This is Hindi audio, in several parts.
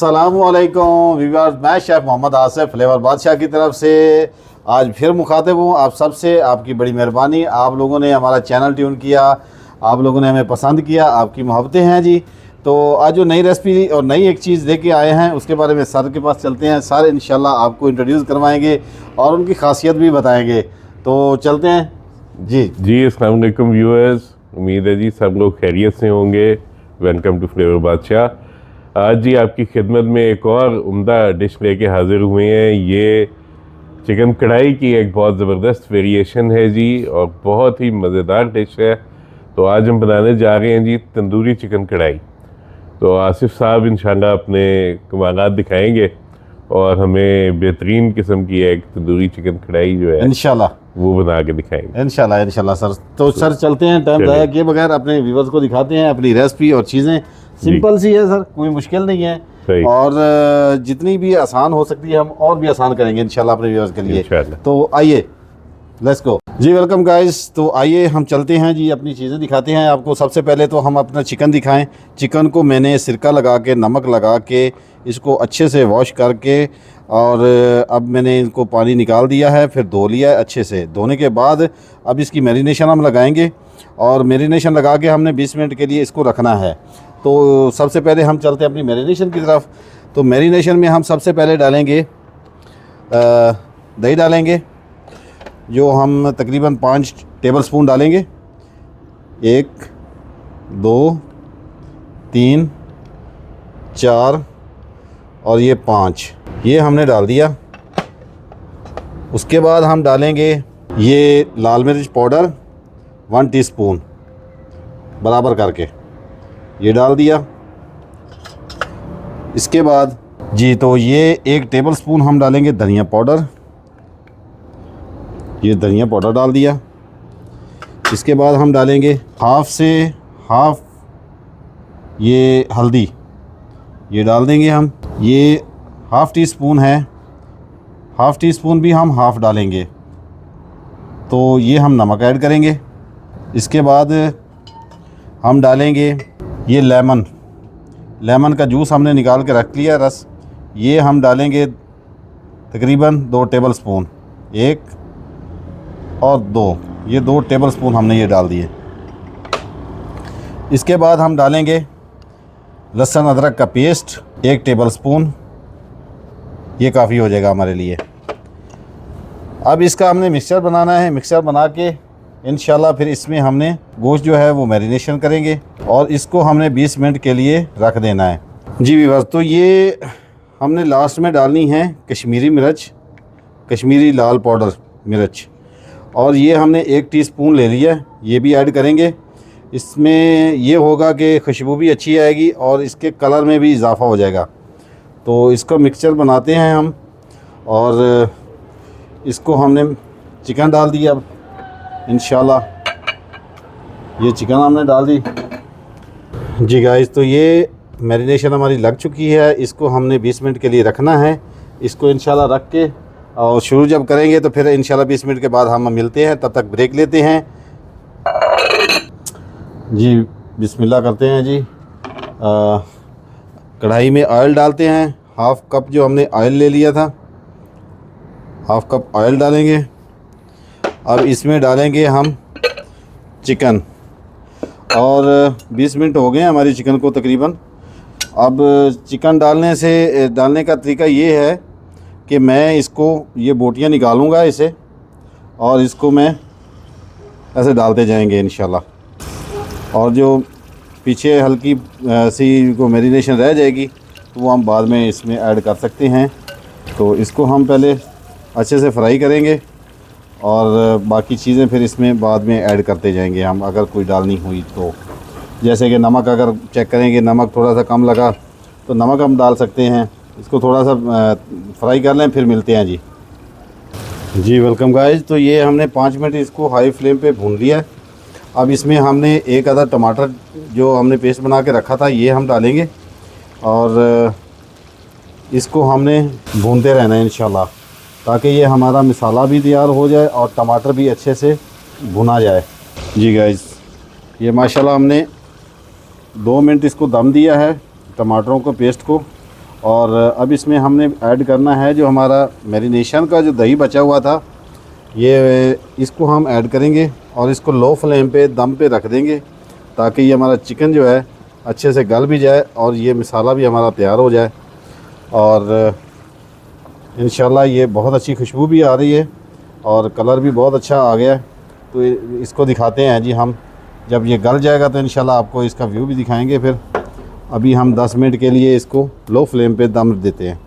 अस्सलामुअलैकुम व्यूअर्स, मैं शेफ़ मोहम्मद आसिफ फ्लेवर बादशाह की तरफ से आज फिर मुखातिब हूँ आप सबसे। आपकी बड़ी मेहरबानी, आप लोगों ने हमारा चैनल ट्यून किया, आप लोगों ने हमें पसंद किया, आपकी मोहब्बतें हैं जी। तो आज जो नई रेसिपी और नई एक चीज़ लेके आए हैं उसके बारे में सर के पास चलते हैं। सर इंशाल्लाह आपको इंट्रोड्यूस करवाएंगे और उनकी खासियत भी बताएंगे। तो चलते हैं जी। अस्सलाम वालेकुम व्यूअर्स, उम्मीद है जी सब लोग खैरियत से होंगे। वेलकम टू फ्लेवर बादशाह। आज जी आपकी खिदमत में एक और उम्दा डिश लेके हाज़िर हुए हैं। ये चिकन कढ़ाई की एक बहुत ज़बरदस्त वेरिएशन है जी और बहुत ही मज़ेदार डिश है। तो आज हम बनाने जा रहे हैं जी तंदूरी चिकन कढ़ाई। तो आसिफ साहब इंशाल्लाह अपने कमालात दिखाएंगे और हमें बेहतरीन किस्म की एक तंदूरी चिकन कढ़ाई जो है इंशाल्लाह वो बना के दिखाएंगे। इंशाल्लाह सर। तो सर चलते हैं, टाइम ज़ाया किए बगैर अपने व्यूवर्स को दिखाते हैं अपनी रेसिपी। और चीज़ें सिंपल सी है सर, कोई मुश्किल नहीं है। और जितनी भी आसान हो सकती है हम और भी आसान करेंगे इंशाल्लाह अपने व्यूवर्स के लिए। तो आइए, लेट्स गो जी। Welcome guys. तो आइए हम चलते हैं जी, अपनी चीज़ें दिखाते हैं आपको। सबसे पहले तो हम अपना चिकन दिखाएं। चिकन को मैंने सिरका लगा के, नमक लगा के, इसको अच्छे से वॉश करके और अब मैंने इनको पानी निकाल दिया है, फिर धो लिया है अच्छे से। धोने के बाद अब इसकी मैरिनेशन हम लगाएंगे और मैरिनेशन लगा के हमने 20 मिनट के लिए इसको रखना है। तो सबसे पहले हम चलते हैं अपनी मैरिनेशन की तरफ। तो मैरिनेशन में हम सबसे पहले डालेंगे दही डालेंगे, जो हम तकरीबन 5 टेबलस्पून डालेंगे। 1 2 3 4 और ये 5, ये हमने डाल दिया। उसके बाद हम डालेंगे ये लाल मिर्च पाउडर 1 टीस्पून बराबर करके, ये डाल दिया। इसके बाद जी तो ये 1 टेबलस्पून हम डालेंगे धनिया पाउडर, ये धनिया पाउडर डाल दिया। इसके बाद हम डालेंगे हाफ से हाफ ये हल्दी, ये डाल देंगे हम। ये हाफ़ टी स्पून है, हाफ़ टी स्पून भी हम हाफ़ डालेंगे। तो ये हम नमक ऐड करेंगे। इसके बाद हम डालेंगे ये लेमन का जूस हमने निकाल के रख लिया, रस, ये हम डालेंगे तकरीबन 2 टेबलस्पून, 1 और 2, ये 2 टेबलस्पून हमने ये डाल दिए। इसके बाद हम डालेंगे लहसुन अदरक का पेस्ट 1 टेबलस्पून, ये काफ़ी हो जाएगा हमारे लिए। अब इसका हमने मिक्सचर बनाना है। मिक्सचर बना के इंशाल्लाह फिर इसमें हमने गोश्त जो है वो मैरिनेशन करेंगे और इसको हमने 20 मिनट के लिए रख देना है जी व्यूअर्स। तो ये हमने लास्ट में डालनी है कश्मीरी मिर्च, कश्मीरी लाल पाउडर मिर्च, और ये हमने 1 टीस्पून ले लिया, ये भी ऐड करेंगे। इसमें ये होगा कि खुशबू भी अच्छी आएगी और इसके कलर में भी इजाफ़ा हो जाएगा। तो इसका मिक्सचर बनाते हैं हम और इसको हमने चिकन डाल दिया। अब इंशाल्लाह ये चिकन हमने डाल दी जी गाइस। तो ये मैरिनेशन हमारी लग चुकी है, इसको हमने 20 मिनट के लिए रखना है। इसको इंशाल्लाह रख के और शुरू जब करेंगे तो फिर इंशाल्लाह 20 मिनट के बाद हम मिलते हैं। तब तक ब्रेक लेते हैं जी। बिस्मिल्लाह करते हैं जी। कढ़ाई में ऑयल डालते हैं। हाफ़ कप जो हमने ऑयल ले लिया था, हाफ़ कप ऑयल डालेंगे। अब इसमें डालेंगे हम चिकन और 20 मिनट हो गए हमारी चिकन को तकरीबन। अब चिकन डालने का तरीका ये है कि मैं इसको ये बोटियाँ निकालूंगा इसे और इसको मैं ऐसे डालते जाएंगे इंशाल्लाह। और जो पीछे हल्की सी को मैरिनेशन रह जाएगी तो वो हम बाद में इसमें ऐड कर सकते हैं। तो इसको हम पहले अच्छे से फ्राई करेंगे और बाकी चीज़ें फिर इसमें बाद में ऐड करते जाएंगे हम, अगर कोई डालनी हुई तो। जैसे कि नमक अगर चेक करेंगे, नमक थोड़ा सा कम लगा तो नमक हम डाल सकते हैं। इसको थोड़ा सा फ्राई कर लें, फिर मिलते हैं जी। Welcome guys. तो ये हमने 5 मिनट इसको हाई फ्लेम पे भून लिया। अब इसमें हमने 1 आधा टमाटर जो हमने पेस्ट बना के रखा था ये हम डालेंगे और इसको हमने भूनते रहना है इंशाल्लाह, ताकि ये हमारा मसाला भी तैयार हो जाए और टमाटर भी अच्छे से भुना जाए जी गाइस। ये माशाल्लाह हमने 2 मिनट इसको दम दिया है टमाटरों को पेस्ट को। और अब इसमें हमने ऐड करना है जो हमारा मैरिनेशन का जो दही बचा हुआ था, ये इसको हम ऐड करेंगे और इसको लो फ्लेम पे दम पे रख देंगे ताकि ये हमारा चिकन जो है अच्छे से गल भी जाए और ये मसाला भी हमारा तैयार हो जाए। और इंशाल्लाह ये बहुत अच्छी खुशबू भी आ रही है और कलर भी बहुत अच्छा आ गया है। तो इसको दिखाते हैं जी हम, जब ये गल जाएगा तो इंशाल्लाह आपको इसका व्यू भी दिखाएंगे। फिर अभी हम 10 मिनट के लिए इसको लो फ्लेम पे दम देते हैं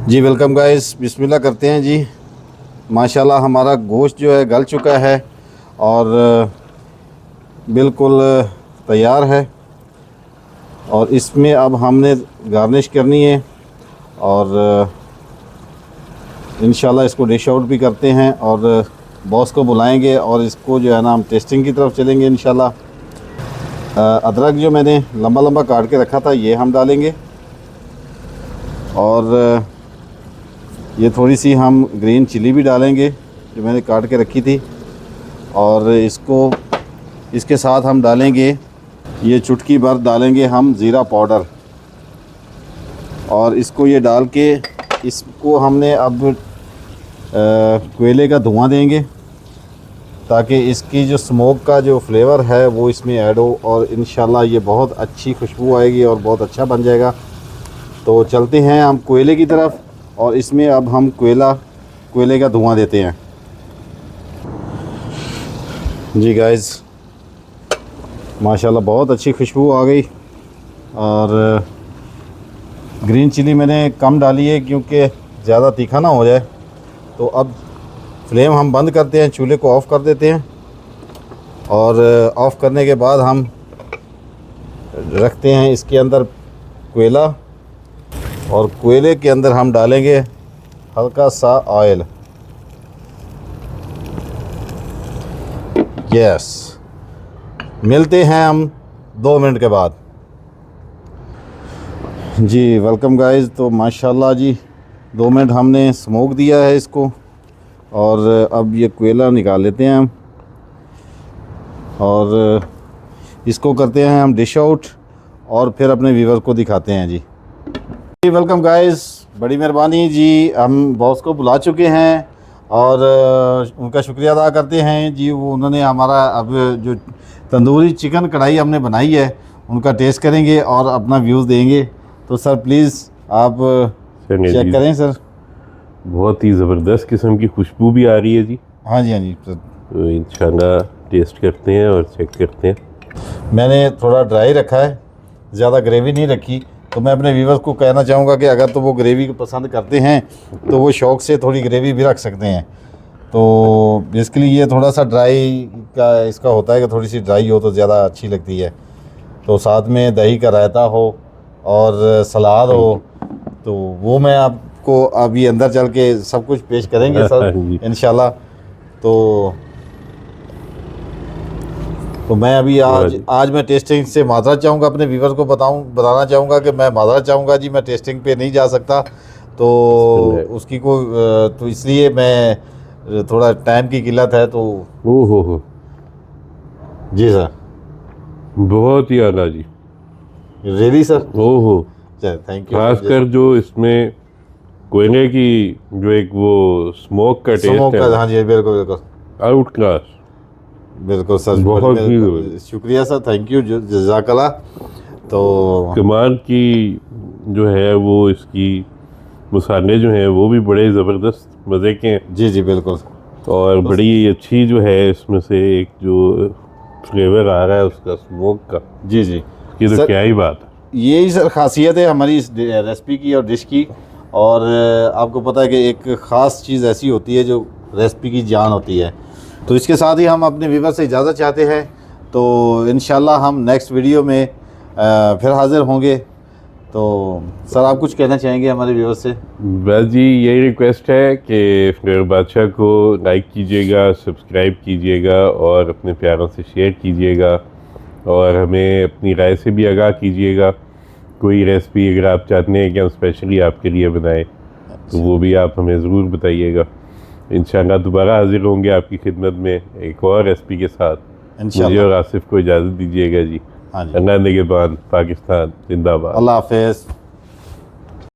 जी। वेलकम गाइस, बिस्मिल्लाह करते हैं जी। माशाल्लाह हमारा गोश्त जो है गल चुका है और बिल्कुल तैयार है और इसमें अब हमने गार्निश करनी है और इंशाल्लाह इसको डिश आउट भी करते हैं और बॉस को बुलाएंगे और इसको जो है ना हम टेस्टिंग की तरफ चलेंगे इंशाल्लाह। अदरक जो मैंने लंबा लंबा काट के रखा था ये हम डालेंगे और ये थोड़ी सी हम ग्रीन चिली भी डालेंगे जो मैंने काट के रखी थी और इसके साथ हम डालेंगे ये चुटकी भर डालेंगे हम ज़ीरा पाउडर और इसको ये डाल के इसको हमने अब कोयले का धुआं देंगे ताकि इसकी जो स्मोक का जो फ्लेवर है वो इसमें ऐड हो और इंशाल्लाह ये बहुत अच्छी खुशबू आएगी और बहुत अच्छा बन जाएगा। तो चलते हैं हम कोयले की तरफ और इसमें अब हम कोयले का धुआं देते हैं जी। गाइस माशाल्लाह बहुत अच्छी खुशबू आ गई और ग्रीन चिली मैंने कम डाली है क्योंकि ज़्यादा तीखा ना हो जाए। तो अब फ्लेम हम बंद करते हैं, चूल्हे को ऑफ़ कर देते हैं और ऑफ़ करने के बाद हम रखते हैं इसके अंदर कोयला और कोयले के अंदर हम डालेंगे हल्का सा ऑयल। यस, मिलते हैं हम 2 मिनट के बाद जी। Welcome guys. तो माशाल्लाह जी 2 मिनट हमने स्मोक दिया है इसको और अब ये कोयला निकाल लेते हैं हम और इसको करते हैं हम डिश आउट और फिर अपने व्यूअर को दिखाते हैं जी। वेलकम गाइस, बड़ी मेहरबानी जी। हम बॉस को बुला चुके हैं और उनका शुक्रिया अदा करते हैं जी। वो उन्होंने हमारा अब जो तंदूरी चिकन कढ़ाई हमने बनाई है उनका टेस्ट करेंगे और अपना व्यूज़ देंगे। तो सर प्लीज़ आप चेक करें सर। बहुत ही ज़बरदस्त किस्म की खुशबू भी आ रही है जी। हाँ जी, हाँ जी सर। तो इंशाल्लाह टेस्ट करते हैं और चेक करते हैं। मैंने थोड़ा ड्राई रखा है, ज़्यादा ग्रेवी नहीं रखी। तो मैं अपने व्यूवर्स को कहना चाहूँगा कि अगर तो वो ग्रेवी पसंद करते हैं तो वो शौक़ से थोड़ी ग्रेवी भी रख सकते हैं। तो बेसिकली ये थोड़ा सा ड्राई का इसका होता है कि थोड़ी सी ड्राई हो तो ज़्यादा अच्छी लगती है। तो साथ में दही का रायता हो और सलाद हो तो वो मैं आपको अभी अंदर चल के सब कुछ पेश करेंगे सर इंशाल्लाह। तो मैं अभी आज मैं टेस्टिंग से माजरत चाहूँगा, अपने व्यूवर को बताना चाहूँगा कि मैं माजरत चाहूँगा जी, मैं टेस्टिंग पे नहीं जा सकता। तो उसकी तो इसलिए मैं थोड़ा टाइम की किल्लत है। तो हो जी सर, बहुत ही आला जी। Really sir? हो थैंक यू। खासकर जो इसमें कोयले की जो एक वो स्मोक का टेस्ट है। हाँ जी, बिल्कुल बिल्कुल आउट क्लास। बिल्कुल सर, बहुत ही शुक्रिया सर, थैंक यू, जज़ाकल्लाह। तो कमाल की जो है वो इसकी मसाले जो हैं वो भी बड़े ज़बरदस्त मज़े के हैं। जी जी बिल्कुल। और बड़ी अच्छी जो है इसमें से एक जो फ्लेवर आ रहा है उसका स्मोक का। जी जी, ये तो क्या ही बात है। यही सर खासियत है हमारी इस रेसिपी की और डिश की। और आपको पता है कि एक ख़ास चीज़ ऐसी होती है जो रेसिपी की जान होती है। तो इसके साथ ही हम अपने व्यूअर से इजाज़त चाहते हैं। तो इंशाल्लाह हम नेक्स्ट वीडियो में फिर हाज़िर होंगे। तो सर आप कुछ कहना चाहेंगे हमारे व्यूअर से? बस जी यही रिक्वेस्ट है कि फ्लेवर बादशाह को लाइक कीजिएगा, सब्सक्राइब कीजिएगा और अपने प्यारों से शेयर कीजिएगा और हमें अपनी राय से भी आगाह कीजिएगा। कोई रेसिपी अगर आप चाहते हैं कि हम स्पेशली आपके लिए बनाएं तो वो भी आप हमें ज़रूर बताइएगा। इंशाल्लाह दोबारा हाजिर होंगे आपकी खिदमत में एक और रेसिपी के साथ। मुझे और आसिफ को इजाज़त दीजिएगा जी। हाँ जी, अल्लाह निगहबान, पाकिस्तान जिंदाबाद। अल्लाह हाफ़िज़।